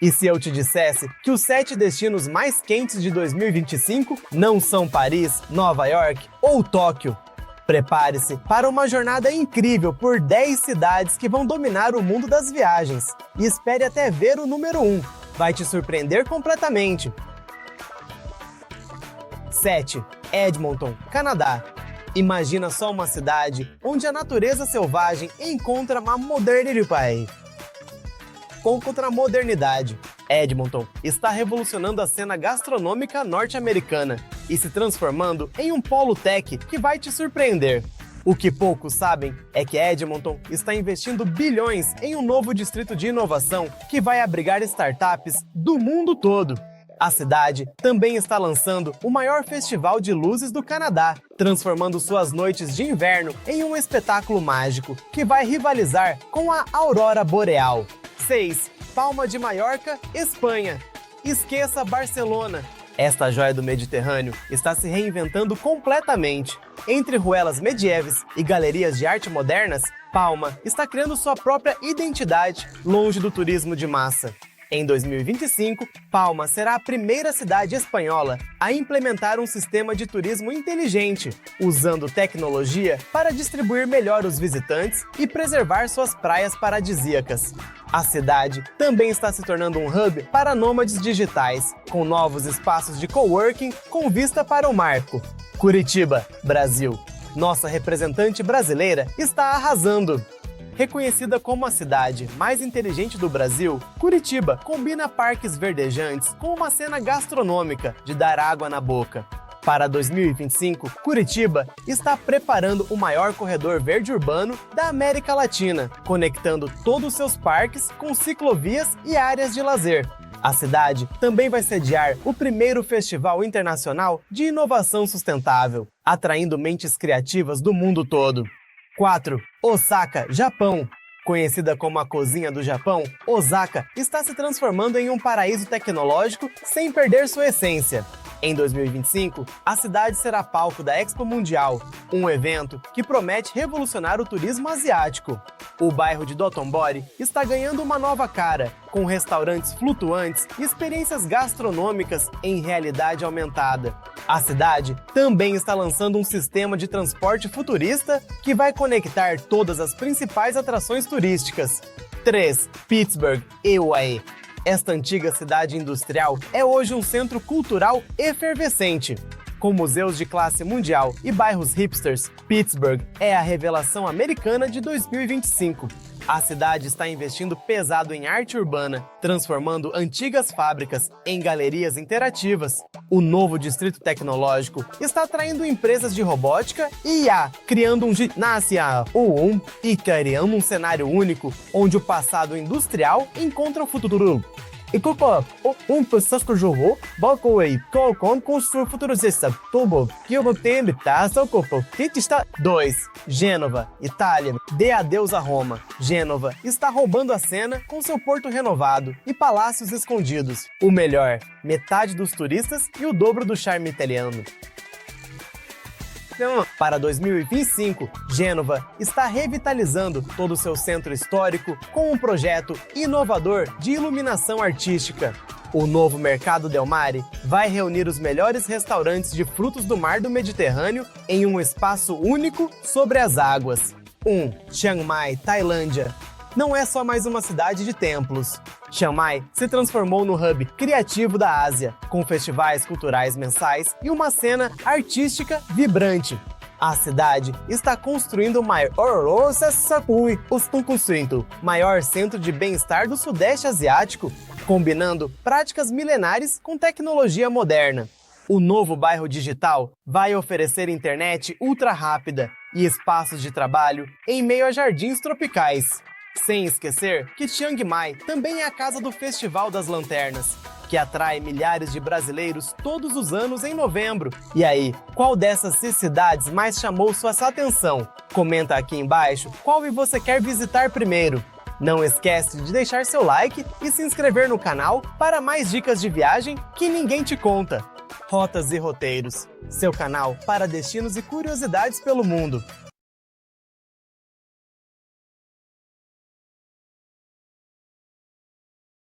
E se eu te dissesse que os 7 destinos mais quentes de 2025 não são Paris, Nova York ou Tóquio? Prepare-se para uma jornada incrível por 10 cidades que vão dominar o mundo das viagens. E espere até ver o número 1. Vai te surpreender completamente. 7. Edmonton, Canadá. Imagina só uma cidade onde a natureza selvagem encontra uma modernidade. Edmonton está revolucionando a cena gastronômica norte-americana e se transformando em um polo tech que vai te surpreender. O que poucos sabem é que Edmonton está investindo bilhões em um novo distrito de inovação que vai abrigar startups do mundo todo. A cidade também está lançando o maior festival de luzes do Canadá, transformando suas noites de inverno em um espetáculo mágico que vai rivalizar com a aurora boreal. 6. Palma de Mallorca, Espanha. Esqueça Barcelona. Esta joia do Mediterrâneo está se reinventando completamente. Entre ruelas medievais e galerias de arte modernas, Palma está criando sua própria identidade longe do turismo de massa. Em 2025, Palma será a primeira cidade espanhola a implementar um sistema de turismo inteligente, usando tecnologia para distribuir melhor os visitantes e preservar suas praias paradisíacas. A cidade também está se tornando um hub para nômades digitais, com novos espaços de coworking com vista para o mar. Curitiba, Brasil. Nossa representante brasileira está arrasando. Reconhecida como a cidade mais inteligente do Brasil, Curitiba combina parques verdejantes com uma cena gastronômica de dar água na boca. Para 2025, Curitiba está preparando o maior corredor verde urbano da América Latina, conectando todos os seus parques com ciclovias e áreas de lazer. A cidade também vai sediar o primeiro Festival Internacional de Inovação Sustentável, atraindo mentes criativas do mundo todo. 4. Osaka, Japão. Conhecida como a cozinha do Japão, Osaka está se transformando em um paraíso tecnológico sem perder sua essência. Em 2025, a cidade será palco da Expo Mundial, um evento que promete revolucionar o turismo asiático. O bairro de Dotonbori está ganhando uma nova cara, com restaurantes flutuantes e experiências gastronômicas em realidade aumentada. A cidade também está lançando um sistema de transporte futurista que vai conectar todas as principais atrações turísticas. 3. Pittsburgh, EUAE. Esta antiga cidade industrial é hoje um centro cultural efervescente. Com museus de classe mundial e bairros hipsters, Pittsburgh é a revelação americana de 2025. A cidade está investindo pesado em arte urbana, transformando antigas fábricas em galerias interativas. O novo distrito tecnológico está atraindo empresas de robótica e IA, criando um ginásio e criando um cenário único, onde o passado industrial encontra o futuro. E como pessoas que jogou, Bocoi, com construir futurista, tubo, que eu tenho imitação, que está 2. Gênova, Itália, dê adeus a Roma. Gênova está roubando a cena com seu porto renovado e palácios escondidos. O melhor, metade dos turistas e o dobro do charme italiano. Para 2025, Gênova está revitalizando todo o seu centro histórico com um projeto inovador de iluminação artística. O novo Mercado Del Mare vai reunir os melhores restaurantes de frutos do mar do Mediterrâneo em um espaço único sobre as águas. 1. Chiang Mai, Tailândia. Não é só mais uma cidade de templos. Chiang Mai se transformou no hub criativo da Ásia, com festivais culturais mensais e uma cena artística vibrante. A cidade está construindo o maior centro de bem-estar do Sudeste Asiático, combinando práticas milenares com tecnologia moderna. O novo bairro digital vai oferecer internet ultra rápida e espaços de trabalho em meio a jardins tropicais. Sem esquecer que Chiang Mai também é a casa do Festival das Lanternas, que atrai milhares de brasileiros todos os anos em novembro. E aí, qual dessas 6 cidades mais chamou sua atenção? Comenta aqui embaixo qual você quer visitar primeiro. Não esquece de deixar seu like e se inscrever no canal para mais dicas de viagem que ninguém te conta. Rotas e Roteiros, seu canal para destinos e curiosidades pelo mundo.